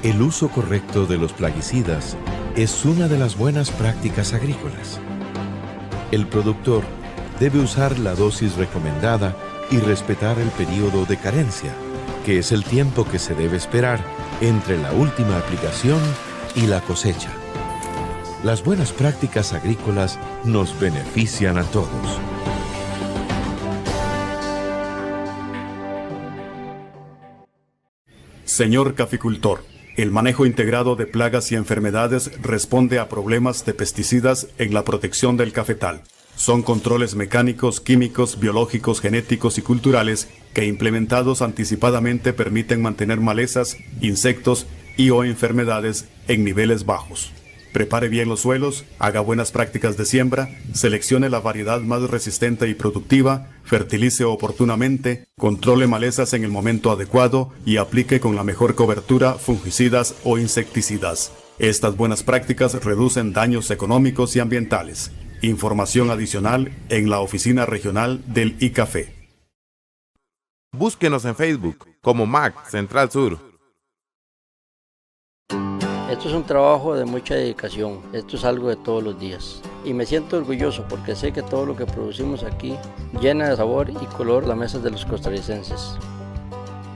El uso correcto de los plaguicidas es una de las buenas prácticas agrícolas. El productor debe usar la dosis recomendada y respetar el periodo de carencia, que es el tiempo que se debe esperar entre la última aplicación y la cosecha. Las buenas prácticas agrícolas nos benefician a todos. Señor caficultor, el manejo integrado de plagas y enfermedades responde a problemas de pesticidas en la protección del cafetal. Son controles mecánicos, químicos, biológicos, genéticos y culturales que implementados anticipadamente permiten mantener malezas, insectos y o enfermedades en niveles bajos. Prepare bien los suelos, haga buenas prácticas de siembra, seleccione la variedad más resistente y productiva, fertilice oportunamente, controle malezas en el momento adecuado y aplique con la mejor cobertura fungicidas o insecticidas. Estas buenas prácticas reducen daños económicos y ambientales. Información adicional en la oficina regional del ICAFE. Búsquenos en Facebook como MAC Central Sur. Esto es un trabajo de mucha dedicación, esto es algo de todos los días. Y me siento orgulloso porque sé que todo lo que producimos aquí llena de sabor y color las mesas de los costarricenses.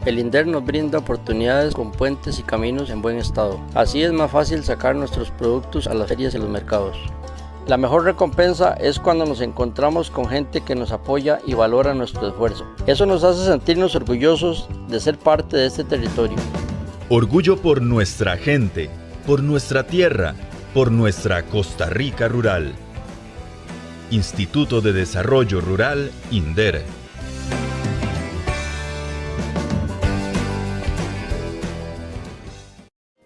El INDER nos brinda oportunidades con puentes y caminos en buen estado. Así es más fácil sacar nuestros productos a las ferias y los mercados. La mejor recompensa es cuando nos encontramos con gente que nos apoya y valora nuestro esfuerzo. Eso nos hace sentirnos orgullosos de ser parte de este territorio. Orgullo por nuestra gente, por nuestra tierra, por nuestra Costa Rica rural. Instituto de Desarrollo Rural, INDER.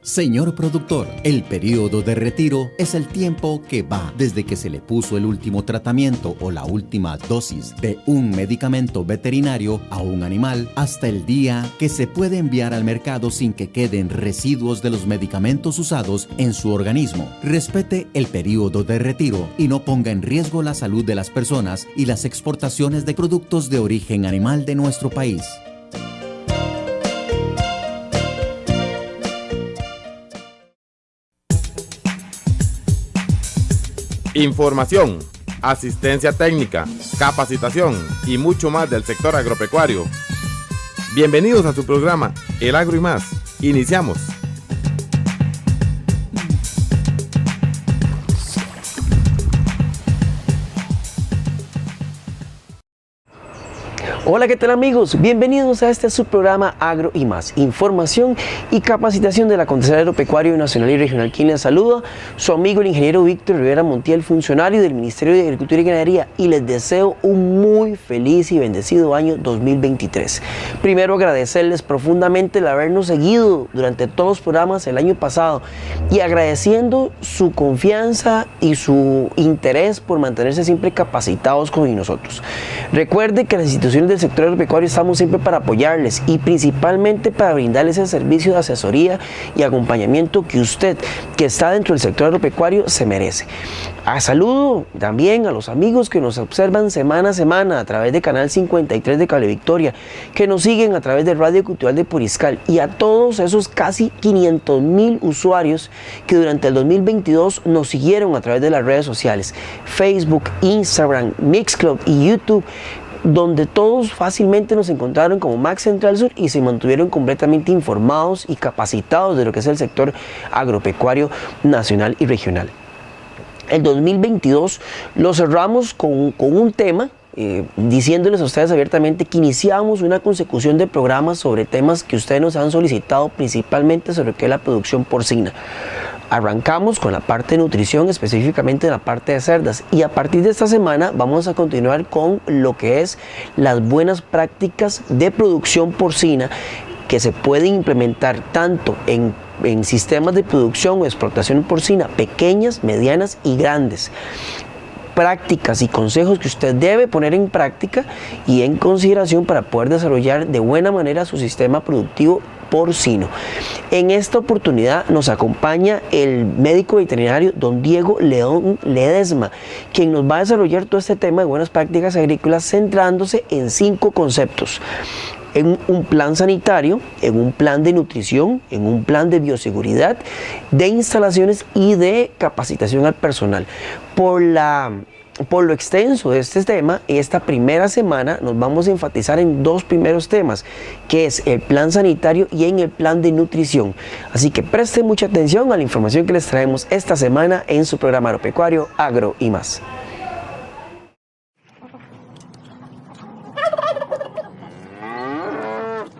Señor productor, el periodo de retiro es el tiempo que va desde que se le puso el último tratamiento o la última dosis de un medicamento veterinario a un animal hasta el día que se puede enviar al mercado sin que queden residuos de los medicamentos usados en su organismo. Respete el periodo de retiro y no ponga en riesgo la salud de las personas y las exportaciones de productos de origen animal de nuestro país. Información, asistencia técnica, capacitación y mucho más del sector agropecuario. Bienvenidos a su programa El Agro y Más. Iniciamos. Hola, ¿qué tal amigos? Bienvenidos a este subprograma Agro y Más, información y capacitación del acontecer agropecuario nacional y regional. Quien les saluda, su amigo el ingeniero Víctor Rivera Montiel, funcionario del Ministerio de Agricultura y Ganadería, y les deseo un muy feliz y bendecido año 2023. Primero, agradecerles profundamente el habernos seguido durante todos los programas el año pasado y agradeciendo su confianza y su interés por mantenerse siempre capacitados con nosotros. Recuerde que las instituciones del sector agropecuario estamos siempre para apoyarles y principalmente para brindarles el servicio de asesoría y acompañamiento que usted, que está dentro del sector agropecuario, se merece. Saludo también a los amigos que nos observan semana a semana a través de Canal 53 de Cable Victoria, que nos siguen a través de Radio Cultural de Puriscal, y a todos esos casi 500,000 usuarios que durante el 2022 nos siguieron a través de las redes sociales, Facebook, Instagram, Mixcloud y YouTube, donde todos fácilmente nos encontraron como MAC Central Sur y se mantuvieron completamente informados y capacitados de lo que es el sector agropecuario nacional y regional. El 2022 lo cerramos con un tema, diciéndoles a ustedes abiertamente que iniciamos una consecución de programas sobre temas que ustedes nos han solicitado, principalmente sobre qué es la producción porcina. Arrancamos con la parte de nutrición, específicamente en la parte de cerdas, y a partir de esta semana vamos a continuar con lo que es las buenas prácticas de producción porcina que se pueden implementar tanto en sistemas de producción o explotación porcina pequeñas, medianas y grandes. Prácticas y consejos que usted debe poner en práctica y en consideración para poder desarrollar de buena manera su sistema productivo porcino. En esta oportunidad nos acompaña el médico veterinario don Diego León Ledesma, quien nos va a desarrollar todo este tema de buenas prácticas agrícolas centrándose en 5 conceptos. en un plan sanitario, en un plan de nutrición, en un plan de bioseguridad, de instalaciones y de capacitación al personal. Por lo extenso de este tema, esta primera semana nos vamos a enfatizar en dos primeros temas, que es el plan sanitario y en el plan de nutrición. Así que presten mucha atención a la información que les traemos esta semana en su programa agropecuario Agro y Más.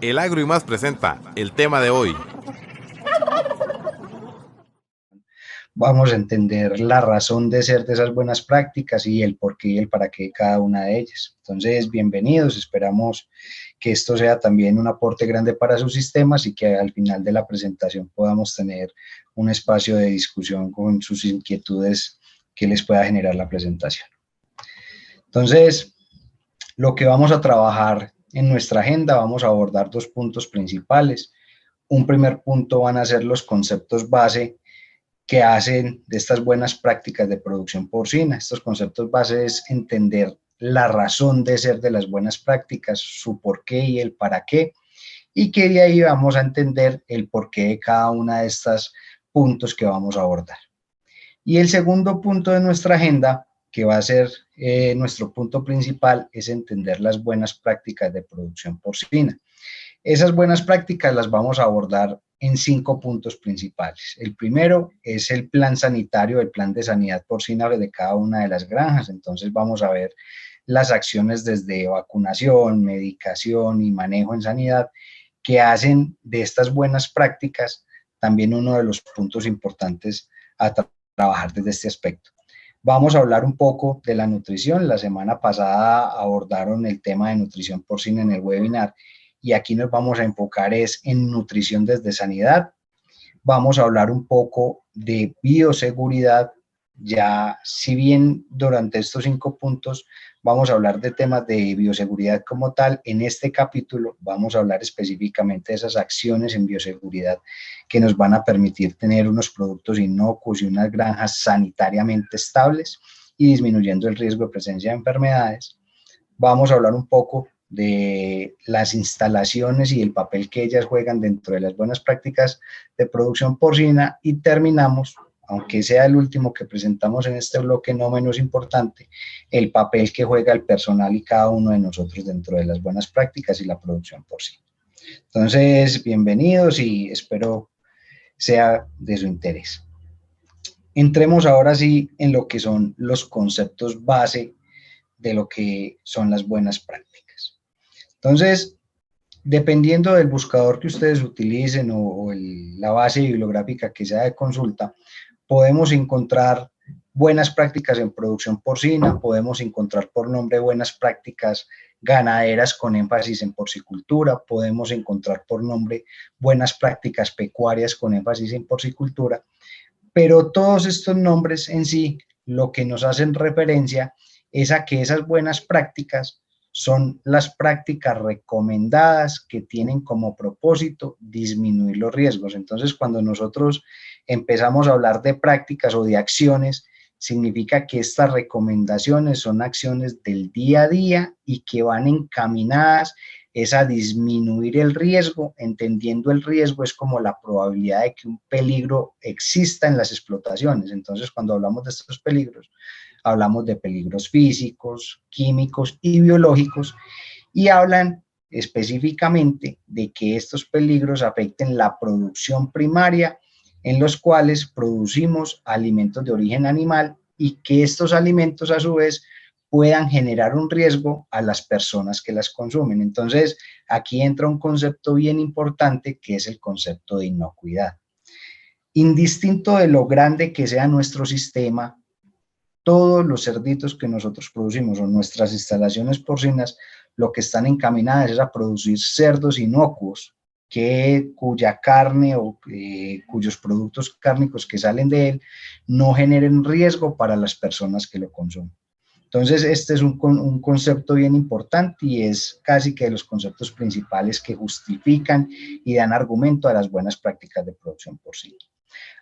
El Agro y Más presenta el tema de hoy. Vamos a entender la razón de ser de esas buenas prácticas y el por qué y el para qué de cada una de ellas. Entonces, bienvenidos, esperamos que esto sea también un aporte grande para sus sistemas y que al final de la presentación podamos tener un espacio de discusión con sus inquietudes que les pueda generar la presentación. Entonces, lo que vamos a trabajar en nuestra agenda, vamos a abordar dos puntos principales. Un primer punto van a ser los conceptos base que hacen de estas buenas prácticas de producción porcina. Estos conceptos base es entender la razón de ser de las buenas prácticas, su por qué y el para qué, y que de ahí vamos a entender el porqué de cada una de estos puntos que vamos a abordar. Y el segundo punto de nuestra agenda, que va a ser nuestro punto principal, es entender las buenas prácticas de producción porcina. Esas buenas prácticas las vamos a abordar en 5 puntos principales. El primero es el plan sanitario, el plan de sanidad porcina de cada una de las granjas. Entonces vamos a ver las acciones desde vacunación, medicación y manejo en sanidad que hacen de estas buenas prácticas también uno de los puntos importantes a trabajar desde este aspecto. Vamos a hablar un poco de la nutrición. La semana pasada abordaron el tema de nutrición porcina en el webinar y aquí nos vamos a enfocar es en nutrición desde sanidad. Vamos a hablar un poco de bioseguridad, ya si bien durante estos 5 puntos vamos a hablar de temas de bioseguridad como tal, en este capítulo vamos a hablar específicamente de esas acciones en bioseguridad que nos van a permitir tener unos productos inocuos y unas granjas sanitariamente estables y disminuyendo el riesgo de presencia de enfermedades. Vamos a hablar un poco de las instalaciones y el papel que ellas juegan dentro de las buenas prácticas de producción porcina y terminamos, aunque sea el último que presentamos en este bloque, no menos importante, el papel que juega el personal y cada uno de nosotros dentro de las buenas prácticas y la producción porcina. Entonces, bienvenidos y espero sea de su interés. Entremos ahora sí en lo que son los conceptos base de lo que son las buenas prácticas. Entonces, dependiendo del buscador que ustedes utilicen o la base bibliográfica que sea de consulta, podemos encontrar buenas prácticas en producción porcina, podemos encontrar por nombre buenas prácticas ganaderas con énfasis en porcicultura, podemos encontrar por nombre buenas prácticas pecuarias con énfasis en porcicultura, pero todos estos nombres en sí lo que nos hacen referencia es a que esas buenas prácticas son las prácticas recomendadas que tienen como propósito disminuir los riesgos. Entonces, cuando nosotros empezamos a hablar de prácticas o de acciones, significa que estas recomendaciones son acciones del día a día y que van encaminadas es a disminuir el riesgo, entendiendo el riesgo es como la probabilidad de que un peligro exista en las explotaciones. Entonces, cuando hablamos de estos peligros, hablamos de peligros físicos, químicos y biológicos y hablan específicamente de que estos peligros afecten la producción primaria en los cuales producimos alimentos de origen animal y que estos alimentos a su vez puedan generar un riesgo a las personas que las consumen. Entonces, aquí entra un concepto bien importante que es el concepto de inocuidad. Indistinto de lo grande que sea nuestro sistema, todos los cerditos que nosotros producimos o nuestras instalaciones porcinas, lo que están encaminadas es a producir cerdos inocuos, cuya carne o cuyos productos cárnicos que salen de él no generen riesgo para las personas que lo consumen. Entonces, este es un concepto bien importante y es casi que de los conceptos principales que justifican y dan argumento a las buenas prácticas de producción porcina.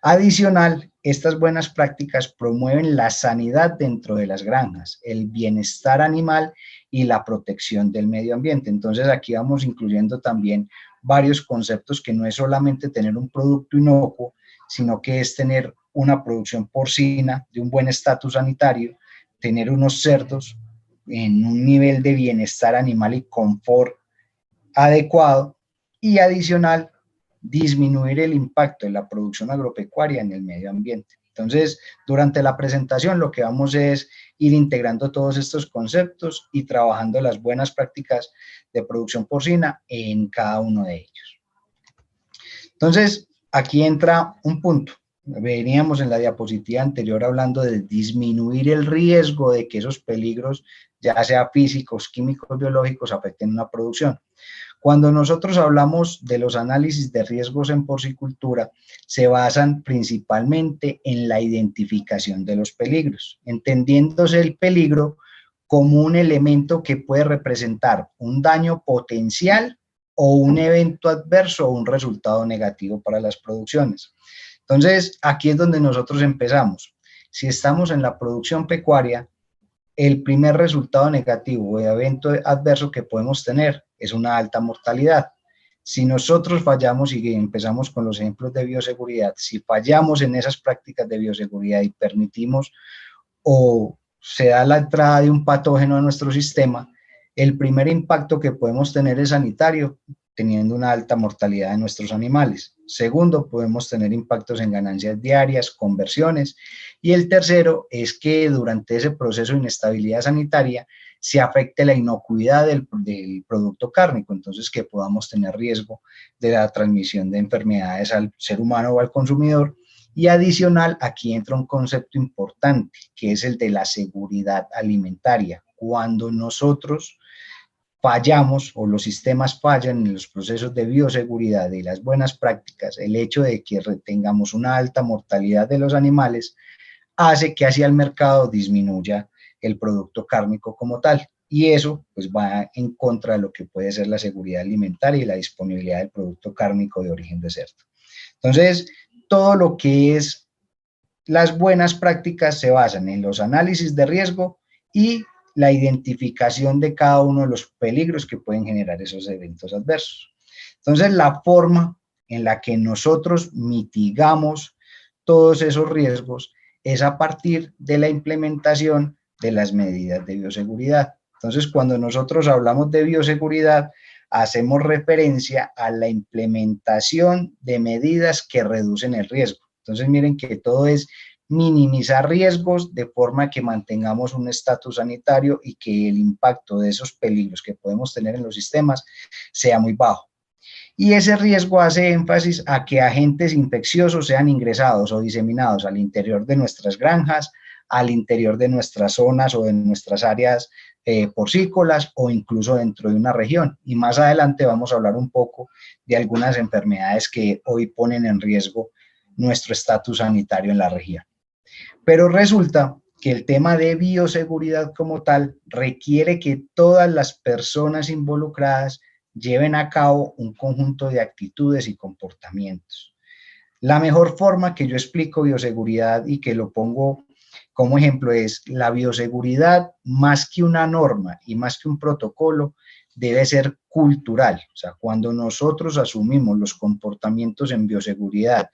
Adicional, estas buenas prácticas promueven la sanidad dentro de las granjas, el bienestar animal y la protección del medio ambiente. Entonces aquí vamos incluyendo también varios conceptos que no es solamente tener un producto inocuo, sino que es tener una producción porcina de un buen estatus sanitario, tener unos cerdos en un nivel de bienestar animal y confort adecuado y adicional disminuir el impacto de la producción agropecuaria en el medio ambiente. Entonces, durante la presentación lo que vamos es ir integrando todos estos conceptos y trabajando las buenas prácticas de producción porcina en cada uno de ellos. Entonces, aquí entra un punto. Veníamos en la diapositiva anterior hablando de disminuir el riesgo de que esos peligros, ya sea físicos, químicos, biológicos, afecten una producción. Cuando nosotros hablamos de los análisis de riesgos en porcicultura, se basan principalmente en la identificación de los peligros, entendiéndose el peligro como un elemento que puede representar un daño potencial o un evento adverso o un resultado negativo para las producciones. Entonces, aquí es donde nosotros empezamos. Si estamos en la producción pecuaria, el primer resultado negativo o evento adverso que podemos tener es una alta mortalidad. Si nosotros fallamos, y empezamos con los ejemplos de bioseguridad, si fallamos en esas prácticas de bioseguridad y permitimos o se da la entrada de un patógeno a nuestro sistema, el primer impacto que podemos tener es sanitario, teniendo una alta mortalidad de nuestros animales. Segundo, podemos tener impactos en ganancias diarias, conversiones. Y el tercero es que durante ese proceso de inestabilidad sanitaria se afecte la inocuidad del producto cárnico, entonces que podamos tener riesgo de la transmisión de enfermedades al ser humano o al consumidor. Y adicional, aquí entra un concepto importante, que es el de la seguridad alimentaria. Cuando nosotros fallamos o los sistemas fallan en los procesos de bioseguridad y las buenas prácticas, el hecho de que tengamos una alta mortalidad de los animales hace que hacia el mercado disminuya el producto cárnico como tal. Y eso pues va en contra de lo que puede ser la seguridad alimentaria y la disponibilidad del producto cárnico de origen de cerdo. Entonces, todo lo que es las buenas prácticas se basan en los análisis de riesgo y la identificación de cada uno de los peligros que pueden generar esos eventos adversos. Entonces, la forma en la que nosotros mitigamos todos esos riesgos es a partir de la implementación de las medidas de bioseguridad. Entonces, cuando nosotros hablamos de bioseguridad, hacemos referencia a la implementación de medidas que reducen el riesgo. Entonces, miren que todo es minimizar riesgos de forma que mantengamos un estatus sanitario y que el impacto de esos peligros que podemos tener en los sistemas sea muy bajo. Y ese riesgo hace énfasis a que agentes infecciosos sean ingresados o diseminados al interior de nuestras granjas, al interior de nuestras zonas o de nuestras áreas porcícolas o incluso dentro de una región. Y más adelante vamos a hablar un poco de algunas enfermedades que hoy ponen en riesgo nuestro estatus sanitario en la región. Pero resulta que el tema de bioseguridad como tal requiere que todas las personas involucradas lleven a cabo un conjunto de actitudes y comportamientos. La mejor forma que yo explico bioseguridad y que lo pongo como ejemplo es la bioseguridad, más que una norma y más que un protocolo, debe ser cultural. O sea, cuando nosotros asumimos los comportamientos en bioseguridad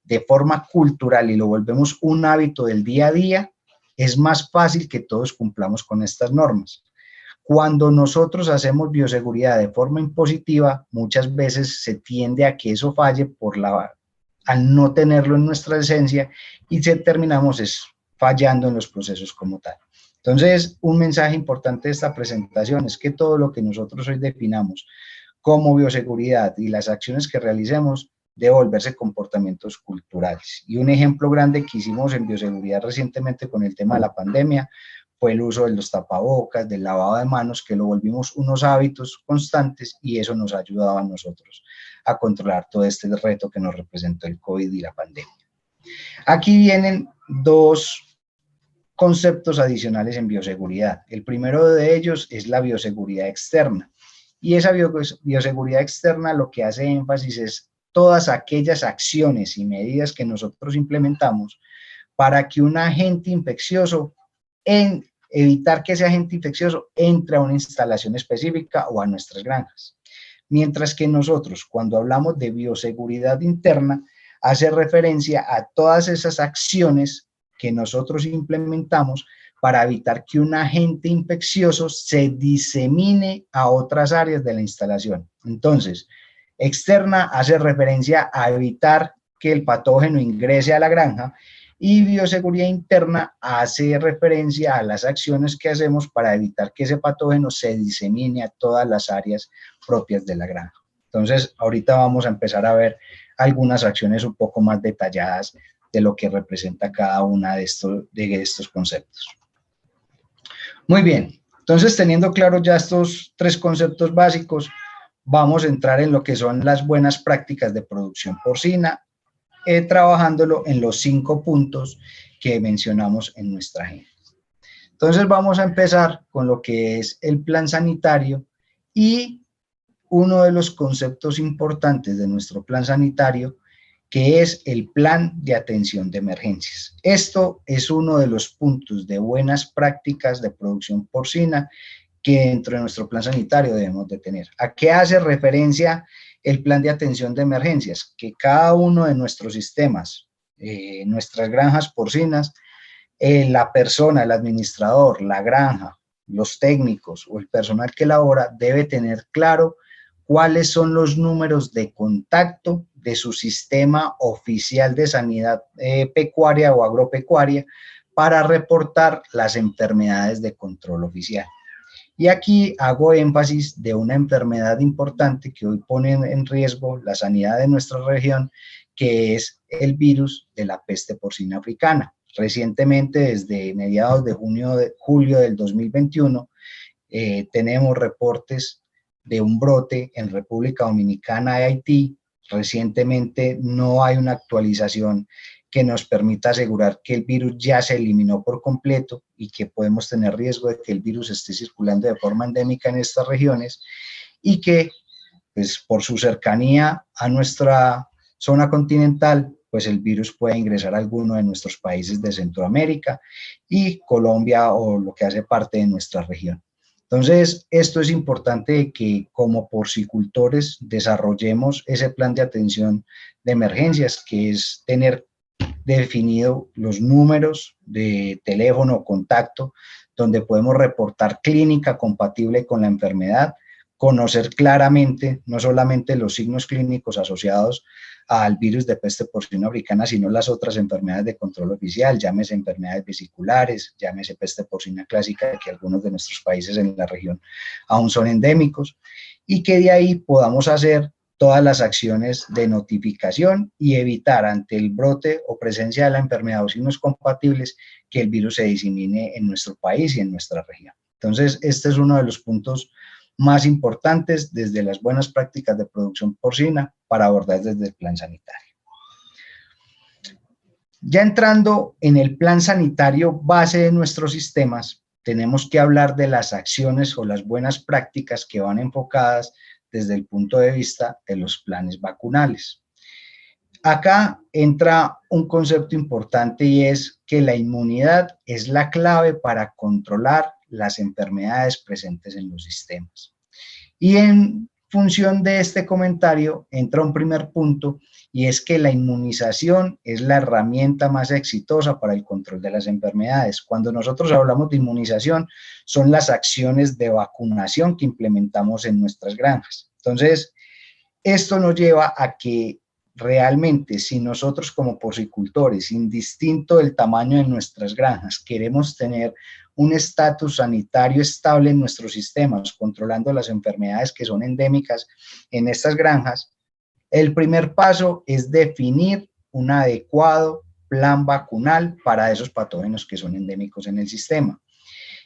de forma cultural y lo volvemos un hábito del día a día, es más fácil que todos cumplamos con estas normas. Cuando nosotros hacemos bioseguridad de forma impositiva, muchas veces se tiende a que eso falle al no tenerlo en nuestra esencia y terminamos fallando en los procesos como tal. Entonces, un mensaje importante de esta presentación es que todo lo que nosotros hoy definamos como bioseguridad y las acciones que realicemos debe volverse comportamientos culturales. Y un ejemplo grande que hicimos en bioseguridad recientemente con el tema de la pandemia fue el uso de los tapabocas, del lavado de manos, que lo volvimos unos hábitos constantes y eso nos ha ayudado a nosotros a controlar todo este reto que nos representó el COVID y la pandemia. Aquí vienen dos conceptos adicionales en bioseguridad. El primero de ellos es la bioseguridad externa. Y esa bioseguridad externa lo que hace énfasis es todas aquellas acciones y medidas que nosotros implementamos para que un agente infeccioso evitar que ese agente infeccioso entre a una instalación específica o a nuestras granjas. Mientras que nosotros, cuando hablamos de bioseguridad interna, hace referencia a todas esas acciones que nosotros implementamos para evitar que un agente infeccioso se disemine a otras áreas de la instalación. Entonces, externa hace referencia a evitar que el patógeno ingrese a la granja, y bioseguridad interna hace referencia a las acciones que hacemos para evitar que ese patógeno se disemine a todas las áreas propias de la granja. Entonces, ahorita vamos a empezar a ver algunas acciones un poco más detalladas de lo que representa cada una de estos conceptos. Muy bien, entonces teniendo claro ya estos 3 conceptos básicos, vamos a entrar en lo que son las buenas prácticas de producción porcina, trabajándolo en los 5 puntos que mencionamos en nuestra agenda. Entonces vamos a empezar con lo que es el plan sanitario, y uno de los conceptos importantes de nuestro plan sanitario, que es el plan de atención de emergencias. Esto es uno de los puntos de buenas prácticas de producción porcina que dentro de nuestro plan sanitario debemos de tener. ¿A qué hace referencia el plan de atención de emergencias? Que cada uno de nuestros sistemas, nuestras granjas porcinas, la persona, el administrador, la granja, los técnicos o el personal que labora debe tener claro cuáles son los números de contacto de su sistema oficial de sanidad pecuaria o agropecuaria para reportar las enfermedades de control oficial. Y aquí hago énfasis de una enfermedad importante que hoy pone en riesgo la sanidad de nuestra región, que es el virus de la peste porcina africana. Recientemente, desde mediados de julio del 2021, tenemos reportes de un brote en República Dominicana y Haití. Recientemente no hay una actualización que nos permita asegurar que el virus ya se eliminó por completo y que podemos tener riesgo de que el virus esté circulando de forma endémica en estas regiones, y que, pues, por su cercanía a nuestra zona continental, pues el virus puede ingresar a alguno de nuestros países de Centroamérica y Colombia, o lo que hace parte de nuestra región. Entonces, esto es importante que como porcicultores desarrollemos ese plan de atención de emergencias, que es tener definido los números de teléfono o contacto donde podemos reportar clínica compatible con la enfermedad, conocer claramente no solamente los signos clínicos asociados al virus de peste porcina africana, sino las otras enfermedades de control oficial, llámese enfermedades vesiculares, llámese peste porcina clásica, que algunos de nuestros países en la región aún son endémicos, y que de ahí podamos hacer todas las acciones de notificación y evitar, ante el brote o presencia de la enfermedad o signos compatibles, que el virus se disemine en nuestro país y en nuestra región. Entonces, este es uno de los puntos más importantes desde las buenas prácticas de producción porcina para abordar desde el plan sanitario. Ya entrando en el plan sanitario base de nuestros sistemas, tenemos que hablar de las acciones o las buenas prácticas que van enfocadas desde el punto de vista de los planes vacunales. Acá entra un concepto importante, y es que la inmunidad es la clave para controlar las enfermedades presentes en los sistemas. Y en función de este comentario entra un primer punto, y es que la inmunización es la herramienta más exitosa para el control de las enfermedades. Cuando nosotros hablamos de inmunización, son las acciones de vacunación que implementamos en nuestras granjas. Entonces, esto nos lleva a que realmente, si nosotros como porcicultores, indistinto del tamaño de nuestras granjas, queremos tener un estatus sanitario estable en nuestros sistemas, controlando las enfermedades que son endémicas en estas granjas, el primer paso es definir un adecuado plan vacunal para esos patógenos que son endémicos en el sistema.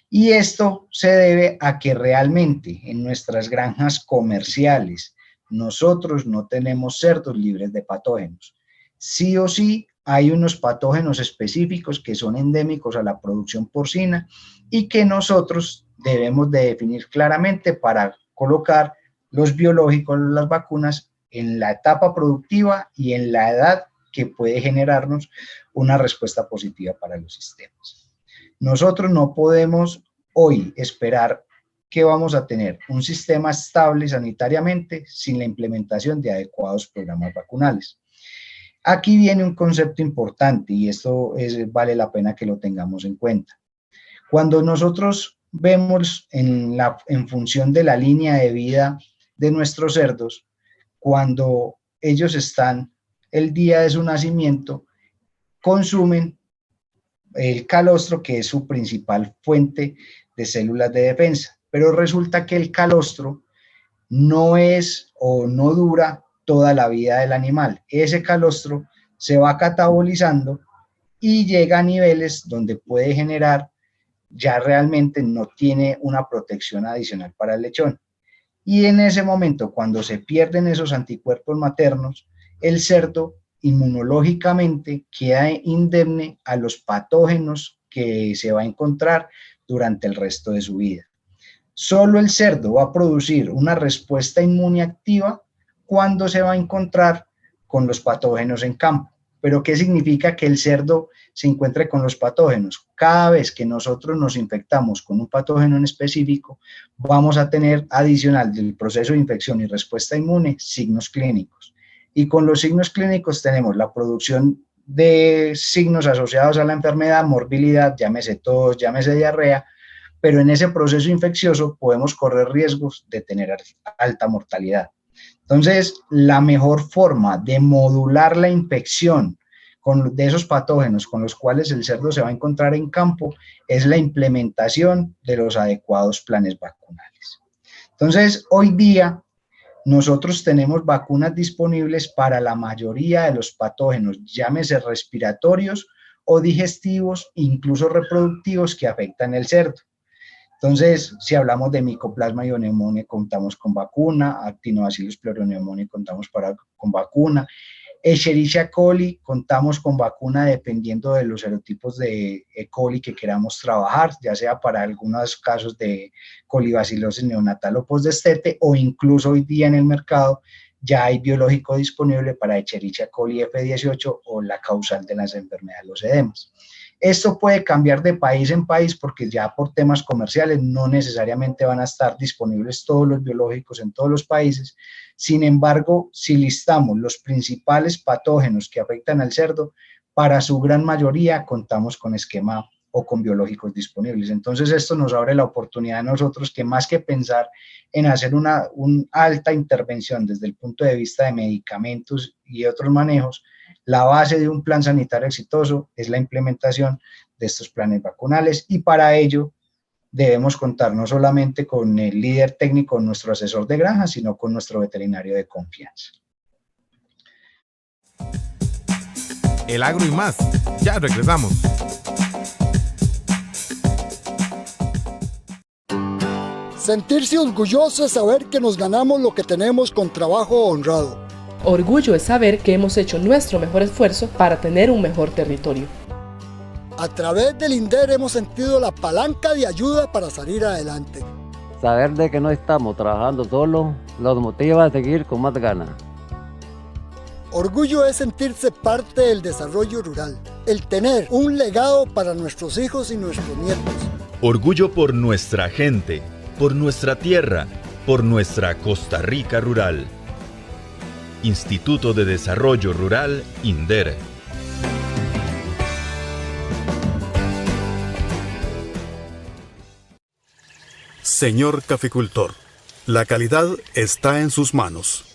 Y esto se debe a que realmente en nuestras granjas comerciales nosotros no tenemos cerdos libres de patógenos. Sí o sí hay unos patógenos específicos que son endémicos a la producción porcina y que nosotros debemos de definir claramente para colocar los biológicos, las vacunas, en la etapa productiva y en la edad que puede generarnos una respuesta positiva para los sistemas. Nosotros no podemos hoy esperar que vamos a tener un sistema estable sanitariamente sin la implementación de adecuados programas vacunales. Aquí viene un concepto importante y esto vale la pena que lo tengamos en cuenta. Cuando nosotros vemos en función de la línea de vida de nuestros cerdos, cuando ellos están el día de su nacimiento, consumen el calostro, que es su principal fuente de células de defensa, pero resulta que el calostro no es o no dura toda la vida del animal. Ese calostro se va catabolizando y llega a niveles donde puede generar, ya realmente no tiene una protección adicional para el lechón. Y en ese momento, cuando se pierden esos anticuerpos maternos, el cerdo inmunológicamente queda indemne a los patógenos que se va a encontrar durante el resto de su vida. Solo el cerdo va a producir una respuesta inmune activa cuando se va a encontrar con los patógenos en campo. ¿Pero qué significa que el cerdo se encuentre con los patógenos? Cada vez que nosotros nos infectamos con un patógeno en específico, vamos a tener adicional del proceso de infección y respuesta inmune signos clínicos. Y con los signos clínicos tenemos la producción de signos asociados a la enfermedad, morbilidad, llámese tos, llámese diarrea, pero en ese proceso infeccioso podemos correr riesgos de tener alta mortalidad. Entonces, la mejor forma de modular la infección de esos patógenos con los cuales el cerdo se va a encontrar en campo es la implementación de los adecuados planes vacunales. Entonces, hoy día nosotros tenemos vacunas disponibles para la mayoría de los patógenos, llámese respiratorios o digestivos, incluso reproductivos, que afectan el cerdo. Entonces, si hablamos de Mycoplasma ioneumone, contamos con vacuna, Actinobacillus pleuropneumoniae contamos con vacuna, Escherichia coli contamos con vacuna dependiendo de los serotipos de E. coli que queramos trabajar, ya sea para algunos casos de colibacilosis neonatal o postdestete, o incluso hoy día en el mercado ya hay biológico disponible para Escherichia coli F18 o la causal de las enfermedades de los edemas. Esto puede cambiar de país en país porque ya por temas comerciales no necesariamente van a estar disponibles todos los biológicos en todos los países. Sin embargo, si listamos los principales patógenos que afectan al cerdo, para su gran mayoría contamos con esquema o con biológicos disponibles. Entonces esto nos abre la oportunidad a nosotros que más que pensar en hacer una alta intervención desde el punto de vista de medicamentos y otros manejos, la base de un plan sanitario exitoso es la implementación de estos planes vacunales y para ello debemos contar no solamente con el líder técnico, nuestro asesor de granja, sino con nuestro veterinario de confianza. El agro y más, ya regresamos. Sentirse orgulloso es saber que nos ganamos lo que tenemos con trabajo honrado. Orgullo es saber que hemos hecho nuestro mejor esfuerzo para tener un mejor territorio. A través del INDER hemos sentido la palanca de ayuda para salir adelante. Saber de que no estamos trabajando solos nos motiva a seguir con más ganas. Orgullo es sentirse parte del desarrollo rural, el tener un legado para nuestros hijos y nuestros nietos. Orgullo por nuestra gente, por nuestra tierra, por nuestra Costa Rica rural. Instituto de Desarrollo Rural, INDER. Señor caficultor, la calidad está en sus manos.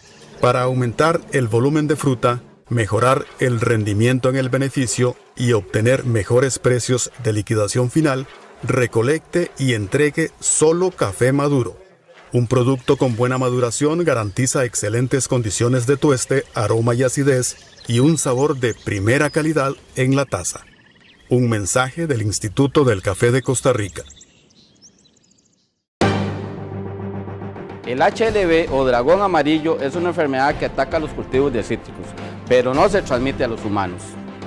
Para aumentar el volumen de fruta, mejorar el rendimiento en el beneficio y obtener mejores precios de liquidación final, recolecte y entregue solo café maduro. Un producto con buena maduración garantiza excelentes condiciones de tueste, aroma y acidez y un sabor de primera calidad en la taza. Un mensaje del Instituto del Café de Costa Rica. El HLB o dragón amarillo es una enfermedad que ataca los cultivos de cítricos, pero no se transmite a los humanos.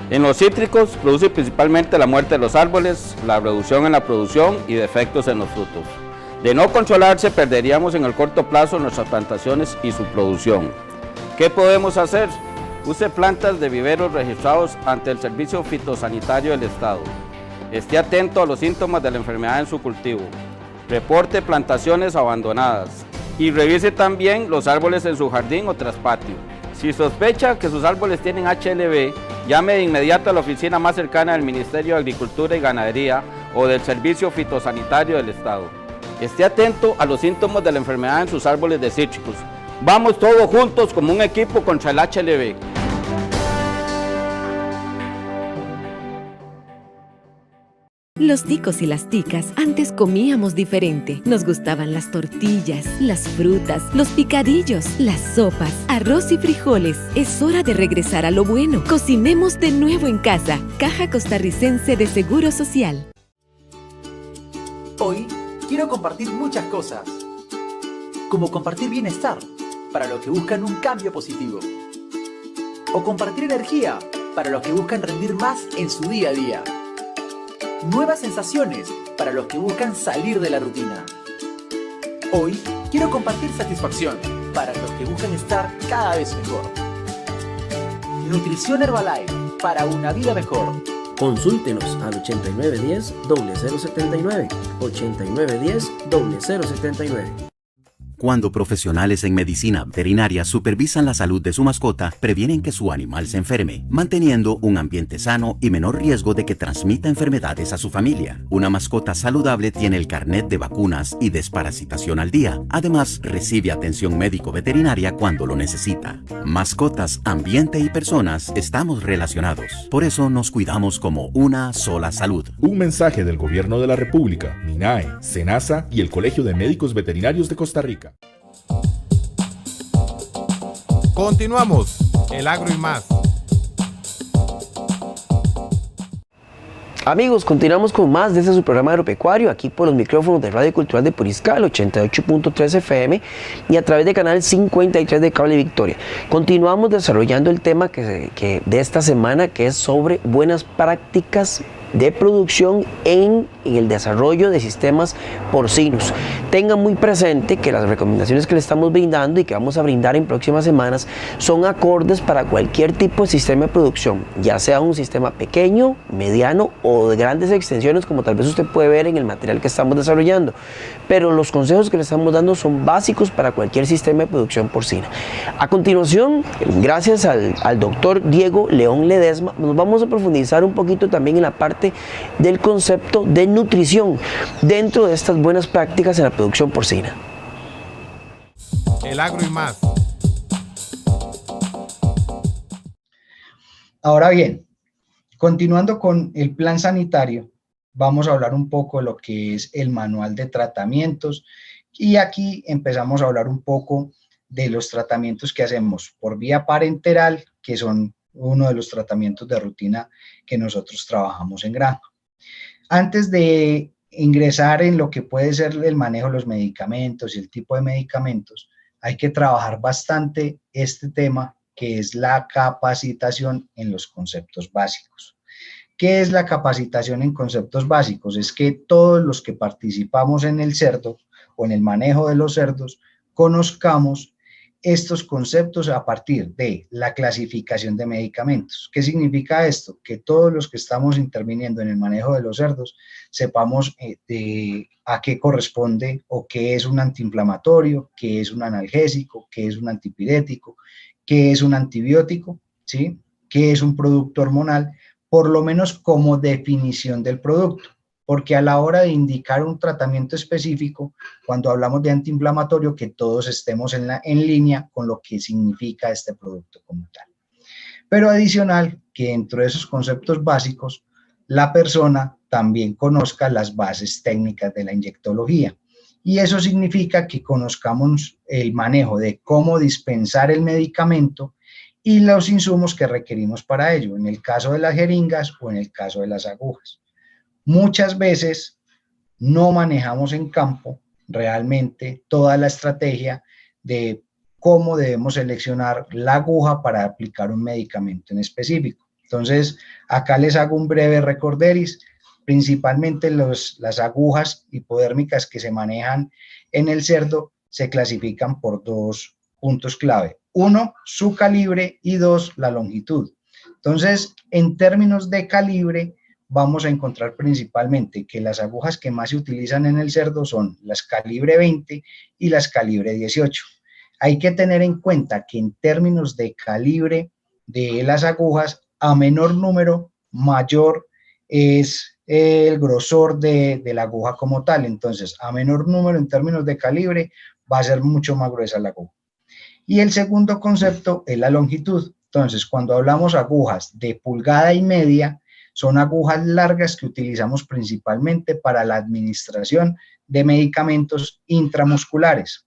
En los cítricos produce principalmente la muerte de los árboles, la reducción en la producción y defectos en los frutos. De no controlarse, perderíamos en el corto plazo nuestras plantaciones y su producción. ¿Qué podemos hacer? Use plantas de viveros registrados ante el Servicio Fitosanitario del Estado. Esté atento a los síntomas de la enfermedad en su cultivo. Reporte plantaciones abandonadas y revise también los árboles en su jardín o traspatio. Si sospecha que sus árboles tienen HLB, llame de inmediato a la oficina más cercana del Ministerio de Agricultura y Ganadería o del Servicio Fitosanitario del Estado. Esté atento a los síntomas de la enfermedad en sus árboles de cítricos. Vamos todos juntos como un equipo contra el HLB. Los ticos y las ticas antes comíamos diferente. Nos gustaban las tortillas, las frutas, los picadillos, las sopas, arroz y frijoles. Es hora de regresar a lo bueno. Cocinemos de nuevo en casa. Caja Costarricense de Seguro Social. Hoy quiero compartir muchas cosas. Como compartir bienestar, para los que buscan un cambio positivo. O compartir energía, para los que buscan rendir más en su día a día. Nuevas sensaciones para los que buscan salir de la rutina. Hoy quiero compartir satisfacción para los que buscan estar cada vez mejor. Nutrición Herbalife para una vida mejor. Consúltenos al 8910-0079. 8910-0079. Cuando profesionales en medicina veterinaria supervisan la salud de su mascota, previenen que su animal se enferme, manteniendo un ambiente sano y menor riesgo de que transmita enfermedades a su familia. Una mascota saludable tiene el carnet de vacunas y desparasitación al día. Además, recibe atención médico-veterinaria cuando lo necesita. Mascotas, ambiente y personas estamos relacionados. Por eso nos cuidamos como una sola salud. Un mensaje del Gobierno de la República, MINAE, SENASA y el Colegio de Médicos Veterinarios de Costa Rica. Continuamos, el agro y más. Amigos, continuamos con más de este su programa agropecuario, aquí por los micrófonos de Radio Cultural de Puriscal, 88.3 FM y a través de canal 53 de Cable Victoria. Continuamos desarrollando el tema que de esta semana, que es sobre buenas prácticas de producción en el desarrollo de sistemas porcinos. Tengan muy presente que las recomendaciones que le estamos brindando y que vamos a brindar en próximas semanas son acordes para cualquier tipo de sistema de producción, ya sea un sistema pequeño, mediano o de grandes extensiones, como tal vez usted puede ver en el material que estamos desarrollando. Pero los consejos que le estamos dando son básicos para cualquier sistema de producción porcina. A continuación, gracias al doctor Diego León Ledesma, nos vamos a profundizar un poquito también en la parte del concepto de nutrición dentro de estas buenas prácticas en la producción porcina. El agro y más. Ahora bien, continuando con el plan sanitario, vamos a hablar un poco de lo que es el manual de tratamientos y aquí empezamos a hablar un poco de los tratamientos que hacemos por vía parenteral, que son uno de los tratamientos de rutina que nosotros trabajamos en granja. Antes de ingresar en lo que puede ser el manejo de los medicamentos y el tipo de medicamentos, hay que trabajar bastante este tema que es la capacitación en los conceptos básicos. ¿Qué es la capacitación en conceptos básicos? Es que todos los que participamos en el cerdo o en el manejo de los cerdos conozcamos estos conceptos a partir de la clasificación de medicamentos. ¿Qué significa esto? Que todos los que estamos interviniendo en el manejo de los cerdos sepamos a qué corresponde o qué es un antiinflamatorio, qué es un analgésico, qué es un antipirético, qué es un antibiótico, ¿sí? Qué es un producto hormonal, por lo menos como definición del producto. Porque a la hora de indicar un tratamiento específico, cuando hablamos de antiinflamatorio, que todos estemos en línea con lo que significa este producto como tal. Pero adicional, que dentro de esos conceptos básicos, la persona también conozca las bases técnicas de la inyectología. Y eso significa que conozcamos el manejo de cómo dispensar el medicamento y los insumos que requerimos para ello, en el caso de las jeringas o en el caso de las agujas. Muchas veces no manejamos en campo realmente toda la estrategia de cómo debemos seleccionar la aguja para aplicar un medicamento en específico. Entonces, acá les hago un breve recorderis. Principalmente las agujas hipodérmicas que se manejan en el cerdo se clasifican por dos puntos clave. Uno, su calibre y dos, la longitud. Entonces, en términos de calibre, vamos a encontrar principalmente que las agujas que más se utilizan en el cerdo son las calibre 20 y las calibre 18. Hay que tener en cuenta que en términos de calibre de las agujas, a menor número, mayor es el grosor de la aguja como tal. Entonces, a menor número en términos de calibre, va a ser mucho más gruesa la aguja. Y el segundo concepto es la longitud. Entonces, cuando hablamos agujas de pulgada y media, son agujas largas que utilizamos principalmente para la administración de medicamentos intramusculares.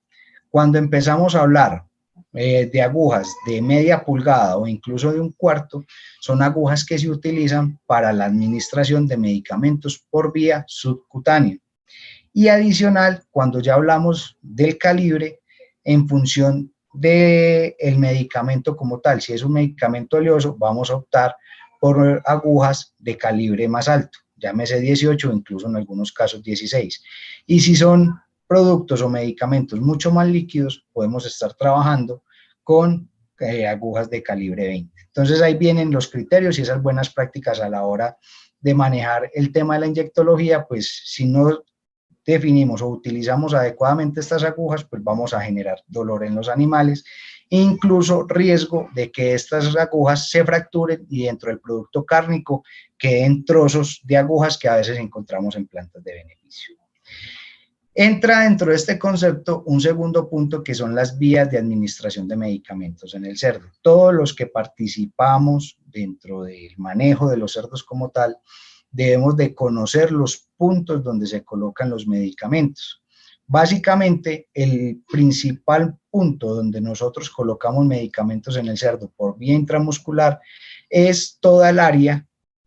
Cuando empezamos a hablar de agujas de media pulgada o incluso de un cuarto, son agujas que se utilizan para la administración de medicamentos por vía subcutánea. Y adicional, cuando ya hablamos del calibre, en función del medicamento como tal, si es un medicamento oleoso, vamos a optar por agujas de calibre más alto, llámese 18 o incluso en algunos casos 16. Y si son productos o medicamentos mucho más líquidos, podemos estar trabajando con agujas de calibre 20. Entonces ahí vienen los criterios y esas buenas prácticas a la hora de manejar el tema de la inyectología. Pues si no definimos o utilizamos adecuadamente estas agujas, pues vamos a generar dolor en los animales e incluso riesgo de que estas agujas se fracturen y dentro del producto cárnico queden trozos de agujas que a veces encontramos en plantas de beneficio. Entra dentro de este concepto un segundo punto, que son las vías de administración de medicamentos en el cerdo. Todos los que participamos dentro del manejo de los cerdos como tal, debemos de conocer los puntos donde se colocan los medicamentos. Básicamente, el principal punto donde nosotros colocamos medicamentos en el cerdo por vía intramuscular es toda el área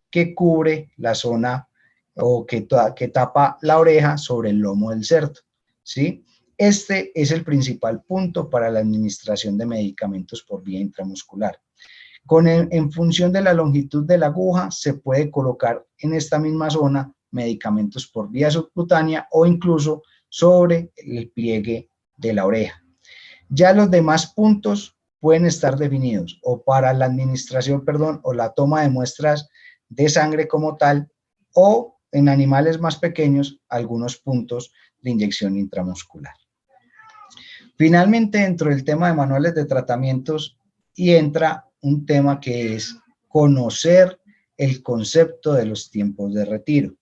que cubre la zona o que tapa la oreja sobre el lomo del cerdo, ¿sí? Este es el principal punto para la administración de medicamentos por vía intramuscular. En función de la longitud de la aguja, se puede colocar en esta misma zona medicamentos por vía subcutánea o incluso sobre el pliegue de la oreja. Ya los demás puntos pueden estar definidos o para la administración, o la toma de muestras de sangre como tal, o en animales más pequeños, algunos puntos de inyección intramuscular. Finalmente, dentro del tema de manuales de tratamientos, y entra un tema que es conocer el concepto de los tiempos de retiro.